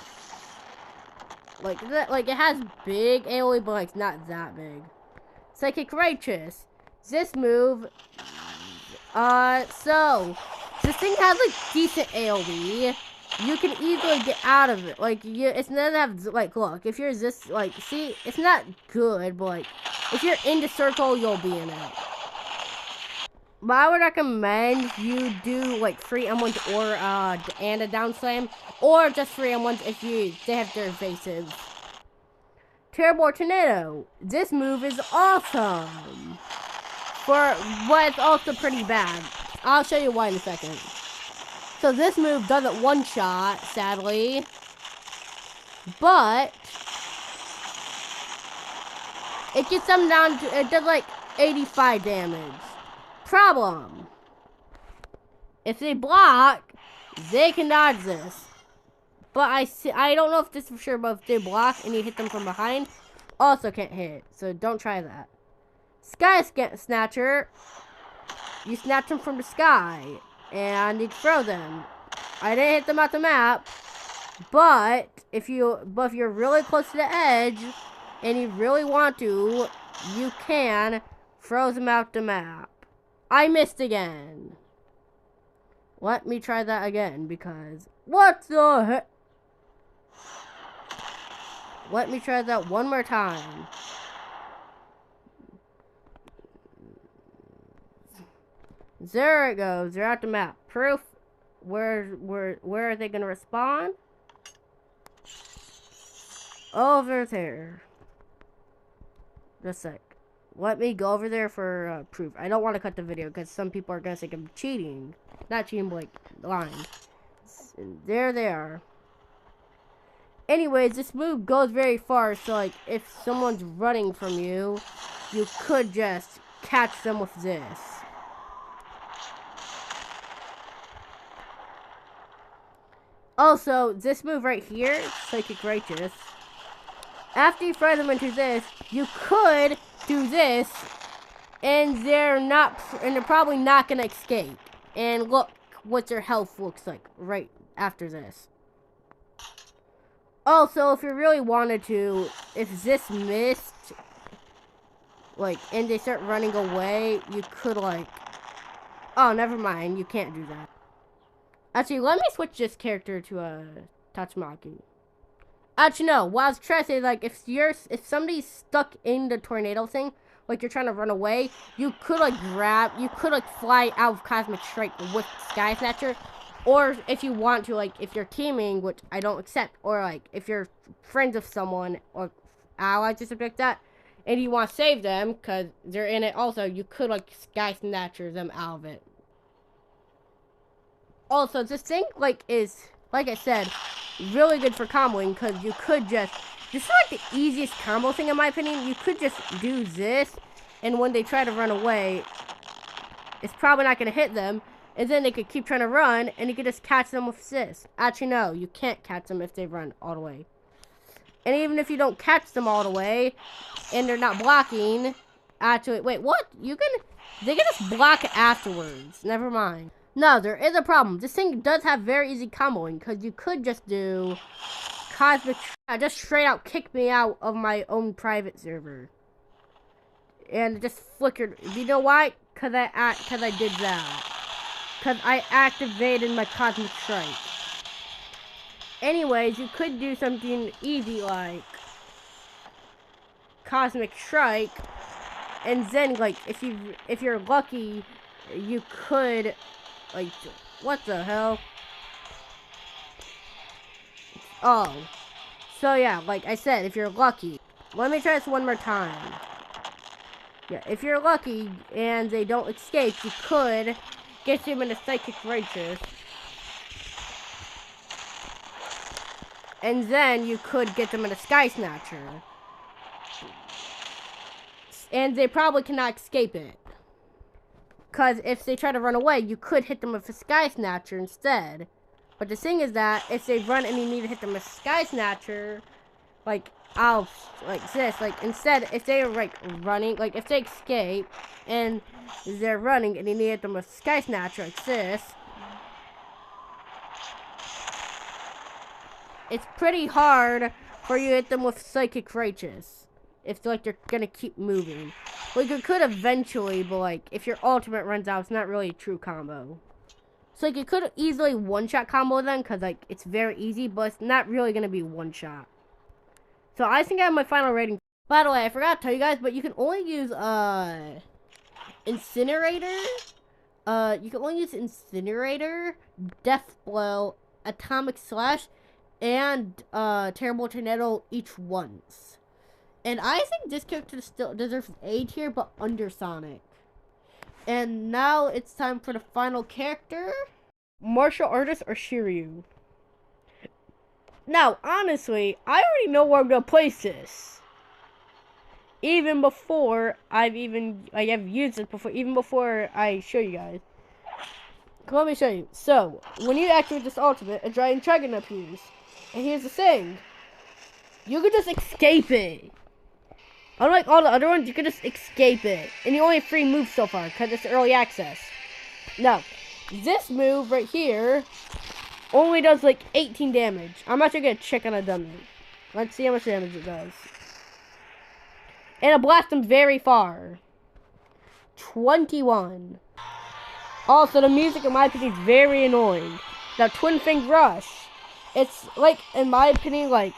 Like, it has big AoE, but, like, not that big. Psychic Righteous. This move, so, this thing has, like, decent AoE. You can easily get out of it. Like, it's not have, like, look, if you're this, like, see, it's not good, but, like, if you're in the circle, you'll be in it. But I would recommend you do, like, free M1s and a down slam, or just free M1s if they have their evasive. Terrible Tornado. This move is awesome. But it's also pretty bad. I'll show you why in a second. So this move doesn't one-shot, sadly. But it gets them down to, it does like 85 damage. Problem. If they block, they can dodge this. But I don't know if this is for sure, but if they block and you hit them from behind, also can't hit. So don't try that. Sky Snatcher. You snatch them from the sky. And you throw them. I didn't hit them out the map. But if you're really close to the edge and you really want to, you can throw them out the map. I missed again. Let me try that again because what the heck? Let me try that one more time. There it goes. They're at the map. Proof. Where are they gonna respond? Over there. Just a sec. Let me go over there for proof. I don't want to cut the video because some people are gonna think I'm cheating. Not cheating, but like lying. And there they are. Anyways, this move goes very far, so like if someone's running from you, you could just catch them with this. Also, this move right here, Psychic Righteous, after you fire them into this, you could do this, and they're probably not gonna escape. And look what their health looks like right after this. Also, if you really wanted to, if this missed, like, and they start running away, you could, like, oh, never mind, you can't do that. Actually, let me switch this character to Tatsumaki. Actually, no, what I was trying to say, like, if somebody's stuck in the tornado thing, like, you're trying to run away, you could, like, fly out of Cosmic Strike with Sky Snatcher. Or if you want to, like, if you're teaming, which I don't accept, or, like, if you're friends with someone, or allies or something like that, and you want to save them, because they're in it also, you could, like, Sky Snatcher them out of it. Also, this thing, like, is, like I said, really good for comboing, because you could this is, like, the easiest combo thing, in my opinion. You could just do this, and when they try to run away, it's probably not going to hit them. And then they could keep trying to run, and you could just catch them with this. Actually, no, you can't catch them if they run all the way. And even if you don't catch them all the way, and they're not blocking, actually, wait, what? They can just block afterwards. Never mind. No, there is a problem. This thing does have very easy comboing, because you could just do Cosmic, just straight out kick me out of my own private server. And it just flickered. You know why? Because I did that. Because I activated my Cosmic Strike. Anyways, you could do something easy like Cosmic Strike, and then like if you're lucky, you could like what the hell? Oh, so yeah, like I said, if you're lucky, let me try this one more time. Yeah, if you're lucky and they don't escape, you could get them in a Psychic Righteous. And then you could get them in a Sky Snatcher. And they probably cannot escape it. Because if they try to run away, you could hit them with a Sky Snatcher instead. But the thing is that if they run and you need to hit them with a Sky Snatcher, like this, like instead, if they are like running, like if they escape and they're running and you need to hit them with Sky Snatcher like this, it's pretty hard for you to hit them with Psychic Righteous. If like they're gonna keep moving. Like you could eventually, but like if your ultimate runs out, it's not really a true combo. So like you could easily one-shot combo them, because like it's very easy, but it's not really gonna be one-shot. So I think I have my final rating. By the way, I forgot to tell you guys, but you can only use Incinerator. You can only use Incinerator, Death Blow, Atomic Slash, and Terrible Tornado each once. And I think this character still deserves A tier, but under Sonic. And now it's time for the final character. Martial Artist or Shiryu. Now, honestly, I already know where I'm going to place this. Even before I've used it before, even before I show you guys. Let me show you. So, when you activate this ultimate, a giant dragon appears. And here's the thing. You can just escape it. Unlike all the other ones, you can just escape it. And you only have 3 moves so far, because it's early access. Now, this move right here only does like 18 damage. I'm actually going to check on a dummy. Let's see how much damage it does. And it blasts them very far. 21. Also, the music, in my opinion, is very annoying. Now, Twin Fang Rush. It's, like, in my opinion, like,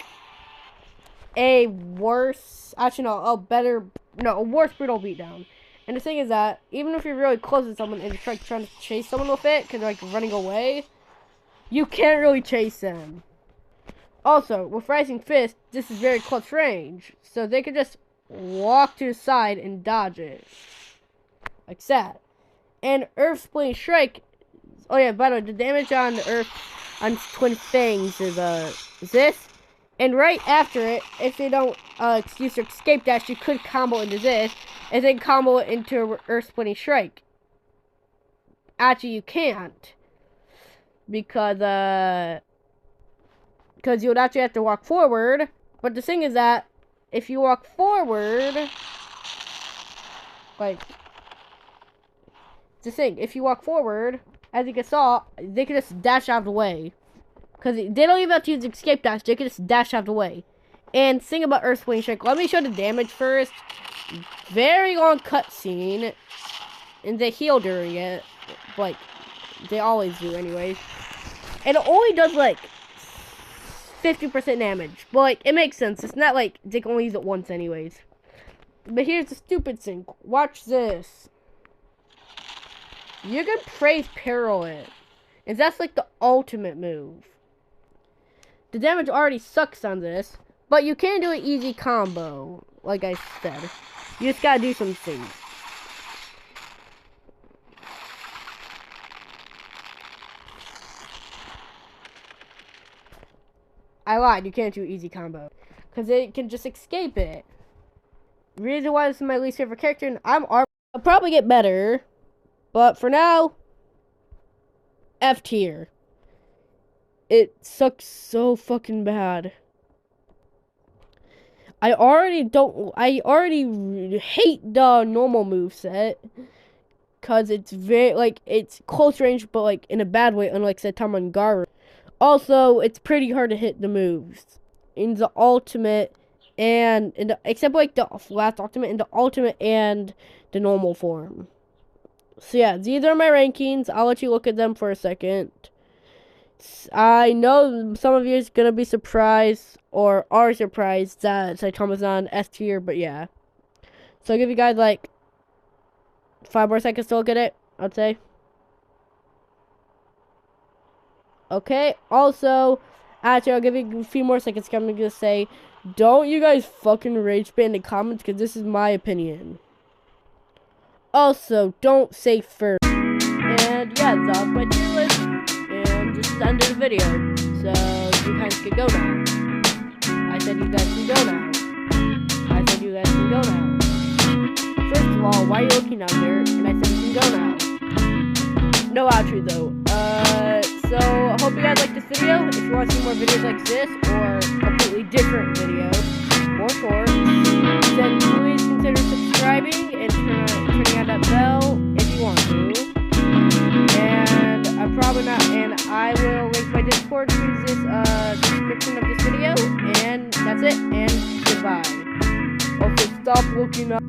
a worse, actually no, a worse brutal beatdown. And the thing is that, even if you're really close to someone and you're trying to chase someone with it, because they're, like, running away, you can't really chase them. Also, with Rising Fist, this is very close range, so they can just walk to the side and dodge it. Like that. And Earth Splitting Strike, oh yeah, by the way, the damage on the Earth, on Twin Fangs is this. And right after it, if they don't use their escape dash, you could combo into this, and then combo it into Earth Splitting Strike. Actually, you can't, because you would actually have to walk forward. But the thing is that if you walk forward, like the thing, if you walk forward, as you saw, they can just dash out of the way. Because they don't even have to use escape dash, they can just dash out of the way. And thing about Earth Splitting Strike, let me show the damage first. Very long cutscene. And they heal during it. Like, they always do anyways. And it only does like 50% damage. But like, it makes sense. It's not like they can only use it once anyways. But here's the stupid thing. Watch this. You can praise peril it. And that's like the ultimate move. The damage already sucks on this, but you can do an easy combo, like I said. You just gotta do some things. I lied, you can't do easy combo. Because it can just escape it. Reason why this is my least favorite character, and I'll probably get better. But for now, F tier. It sucks so fucking bad. I already hate the normal moveset. Cause it's very, like, it's close range, but like in a bad way, unlike Saitama and Garu. Also, it's pretty hard to hit the moves in the ultimate and in the, except like the last ultimate, in the ultimate and the normal form. So yeah, these are my rankings. I'll let you look at them for a second. I know some of you is gonna be surprised or are surprised that Saitama's on S tier, but yeah. So I'll give you guys like 5 more seconds to look at it, I'd say. Okay, also, actually, I'll give you a few more seconds. I'm gonna say, don't you guys fucking rage bait in the comments, because this is my opinion. Also, don't say first. And yeah, that's my tier list. And this is the end of the video. So, you guys can go now. I said you guys can go now. I said you guys can go now. First of all, why are you looking out there? And I said you can go now. No outro though. So I hope you guys like this video. If you want to see more videos like this or completely different videos, more short, then please consider subscribing and turning on that bell if you want to. And I'm probably not. And I will link my Discord to this description of this video. And that's it. And goodbye. Also, stop looking up.